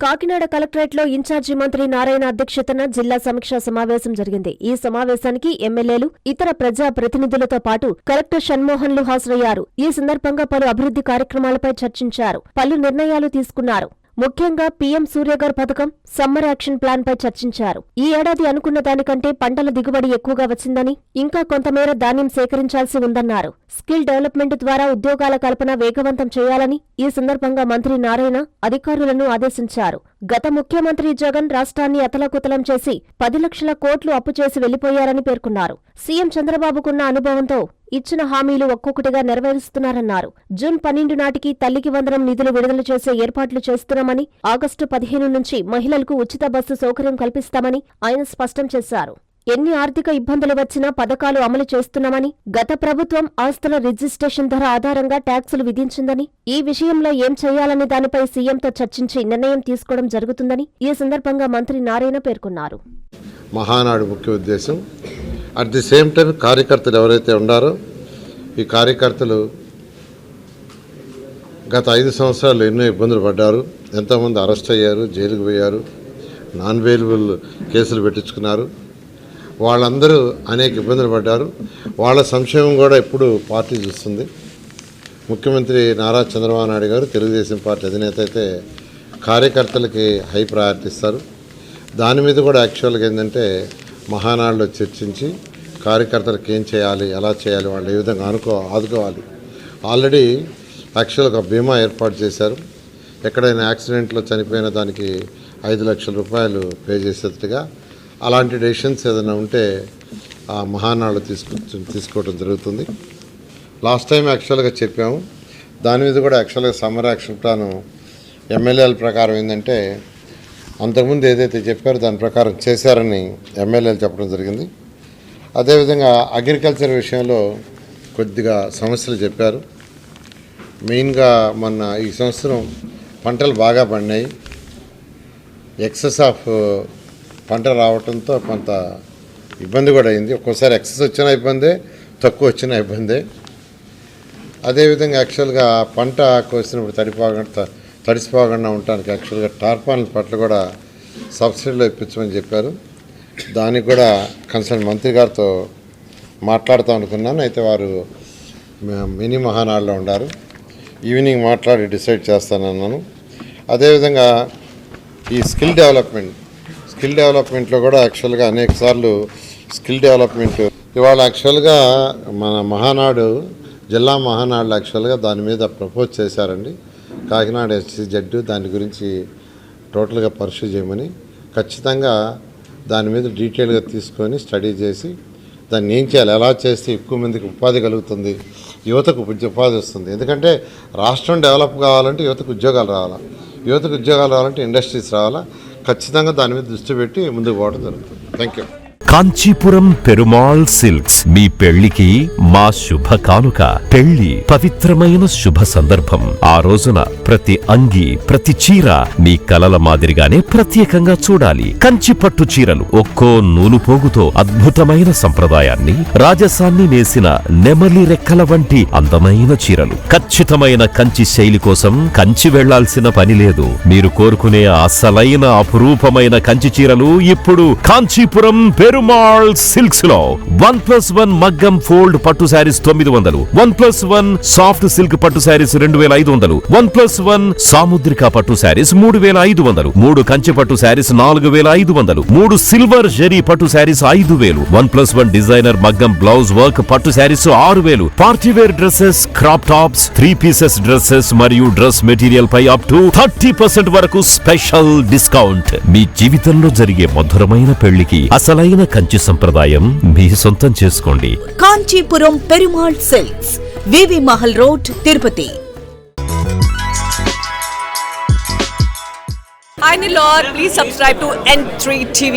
కాకినాడ కలెక్టరేట్లో ఇన్ఛార్జి మంత్రి నారాయణ అధ్యక్షతన జిల్లా సమీక్షా సమావేశం జరిగింది. ఈ సమావేశానికి ఎమ్మెల్యేలు, ఇతర ప్రజా ప్రతినిధులతో పాటు కలెక్టర్ షణ్మోహన్లు హాజరయ్యారు. ఈ సందర్భంగా పలు అభివృద్ధి కార్యక్రమాలపై చర్చించారు. పలు నిర్ణయాలు తీసుకున్నారు. ముఖ్యంగా పీఎం సూర్యఘర్ పథకం, సమ్మర్ యాక్షన్ ప్లాన్ పై చర్చించారు. ఈ ఏడాది అనుకున్న దానికంటే పంటల దిగుబడి ఎక్కువగా వచ్చిందని, ఇంకా కొంతమేర ధాన్యం సేకరించాల్సి ఉందన్నారు. స్కిల్ డెవలప్మెంట్ ద్వారా ఉద్యోగాల కల్పన వేగవంతం చేయాలని ఈ సందర్భంగా మంత్రి నారాయణ అధికారులను ఆదేశించారు. గత ముఖ్యమంత్రి జగన్ రాష్ట్రాన్ని అతలాకుతలం చేసి 10 లక్షల కోట్లు అప్పు చేసి వెళ్లిపోయారని పేర్కొన్నారు. సీఎం చంద్రబాబుకున్న అనుభవంతో ఇచ్చిన హామీలు ఒక్కొక్కటిగా నెరవేరుస్తున్నారన్నారు. జూన్ 12 నాటికి తల్లికి వందనం నిధులు విడుదల చేసే ఏర్పాట్లు చేస్తున్నామని, ఆగస్టు 15 నుంచి మహిళలకు ఉచిత బస్సు సౌకర్యం కల్పిస్తామని ఆయన స్పష్టం చేశారు. ఎన్ని ఆర్థిక ఇబ్బందులు వచ్చినా పథకాలు అమలు చేస్తున్నామని, గత ప్రభుత్వం ఆస్తుల రిజిస్ట్రేషన్ ధర ఆధారంగా ట్యాక్సులు విధించిందని, ఈ విషయంలో ఏం చేయాలనే దానిపై సీఎంతో చర్చించి నిర్ణయం తీసుకోవడం జరుగుతుందని ఈ సందర్భంగా మంత్రి నారాయణ పేర్కొన్నారు. మహానాడు ముఖ్య ఉద్దేశం అట్ ది సేమ్ టైం కార్యకర్తలు ఎవరైతే ఉన్నారో ఈ కార్యకర్తలు గత 5 సంవత్సరాలు ఎన్నో ఇబ్బందులు పడ్డారు. ఎంతోమంది అరెస్ట్ అయ్యారు, జైలుకు పోయారు, నాన్ అవైలబుల్ కేసులు పెట్టించుకున్నారు. వాళ్ళందరూ అనేక ఇబ్బందులు పడ్డారు. వాళ్ళ సంక్షేమం కూడా ఇప్పుడు పార్టీ చూస్తుంది. ముఖ్యమంత్రి నారా చంద్రబాబు నాయుడు గారు తెలుగుదేశం పార్టీ అధినేత అయితే కార్యకర్తలకి హై ప్రయారిటీ ఇస్తారు. దాని మీద కూడా యాక్చువల్గా ఏంటంటే మహానాడులో చర్చించి కార్యకర్తలకు ఏం చేయాలి, ఎలా చేయాలి, వాళ్ళు ఏ విధంగా ఆదుకోవాలి. ఆల్రెడీ యాక్చువల్గా బీమా ఏర్పాటు చేశారు. ఎక్కడైనా యాక్సిడెంట్లో చనిపోయిన దానికి 5 లక్షల రూపాయలు పే చేసేట్టుగా అలాంటి డెసిషన్స్ ఏదైనా ఉంటే ఆ మహానాడు తీసుకోవడం జరుగుతుంది. లాస్ట్ టైం యాక్చువల్గా చెప్పాము. దాని మీద కూడా యాక్చువల్గా సమ్మర్ యాక్షన్ ప్లాన్ ఎమ్మెల్యేల ప్రకారం ఏంటంటే అంతకుముందు ఏదైతే చెప్పారో దాని ప్రకారం చేశారని ఎమ్మెల్యేలు చెప్పడం జరిగింది. అదేవిధంగా అగ్రికల్చర్ విషయంలో కొద్దిగా సమస్యలు చెప్పారు. మెయిన్గా మొన్న ఈ సంవత్సరం పంటలు బాగా పండినాయి. ఎక్సెస్ ఆఫ్ పంట రావడంతో కొంత ఇబ్బంది కూడా అయింది. ఒక్కోసారి ఎక్సెస్ వచ్చిన ఇబ్బందే, తక్కువ వచ్చిన ఇబ్బందే. అదేవిధంగా యాక్చువల్గా పంట కోసినప్పుడు తడిసిపోకుండా ఉండటానికి యాక్చువల్గా టార్పాలిన్ పట్ల కూడా సబ్సిడీలో ఇప్పించమని చెప్పారు. దానికి కూడా కన్సర్న్ మంత్రి గారితో మాట్లాడుతూ అనుకున్నాను. అయితే వారు మినీ మహానాడులో ఉన్నారు. ఈవినింగ్ మాట్లాడి డిసైడ్ చేస్తానన్నాను. అదేవిధంగా ఈ స్కిల్ డెవలప్మెంట్లో కూడా యాక్చువల్గా అనేక సార్లు స్కిల్ డెవలప్మెంట్ ఇవాళ యాక్చువల్గా మన మహానాడు జిల్లా మహానాడులో యాక్చువల్గా దాని మీద ప్రపోజ్ చేశారండి. కాకినాడ SCZ దాని గురించి టోటల్గా పర్సూ చేయమని, ఖచ్చితంగా దాని మీద డీటెయిల్గా తీసుకొని స్టడీ చేసి దాన్ని ఏం చేయాలి, ఎలా చేస్తే ఎక్కువ మందికి ఉపాధి కలుగుతుంది, యువతకు ఉపాధి వస్తుంది. ఎందుకంటే రాష్ట్రం డెవలప్ కావాలంటే యువతకు ఉద్యోగాలు రావాలంటే ఇండస్ట్రీస్ రావాలా. ఖచ్చితంగా దాని మీద దృష్టి పెట్టి ముందుకు పోవడం జరుగుతుంది. Thank you. Kanchipuram Perumal silks మీ పెళ్లికి మా శుభ కానుక. పెళ్లి పవిత్రమైన శుభ సందర్భం. ఆ రోజున ప్రతి అంగి, ప్రతి చీర మీ కలల మాదిరిగానే ప్రత్యేకంగా చూడాలి. కంచి పట్టు చీరలు ఒక్కో నూలు పోగుతో అద్భుతమైన సంప్రదాయాన్ని, రాజసాన్ని నేసిన నెమలి రెక్కల వంటి అందమైన చీరలు. ఖచ్చితమైన కంచి శైలి కోసం కంచి వెళ్లాల్సిన పని లేదు. మీరు కోరుకునే అసలైన అపురూపమైన కంచి చీరలు ఇప్పుడు కాంచీపురం పెరుమాళ్ సిల్క్స్ లో 1+1 మగ్గం ఫోల్డ్ పట్టు శారీస్ 900, 1+1 సాఫ్ట్ సిల్క్ పట్టు శారీస్ 2500, 1+1 సాముద్రిక పట్టు శారీస్ 3500, 3 కంచి పట్టు శారీస్ 4500, 3 సిల్వర్ జరీ పట్టు శారీస్ 5000, 1+1 డిజైనర్ మగ్గం బ్లౌజ్ వర్క్ పట్టు saris 6000, partywear dresses, crop tops, 3 pieces dresses మరియు డ్రెస్ మెటీరియల్ పై అప్ టు 30% వరకు స్పెషల్ డిస్కౌంట్. మీ జీవితంలో జరిగే మధురమైన పెళ్లికి అసలైన కంచి సంప్రదాయం మీ సొంతం చేసుకోండి. Kanchipuram Perumal silks, VV Mahal road, Tirupati. Hi Nilor, please subscribe to N3 TV.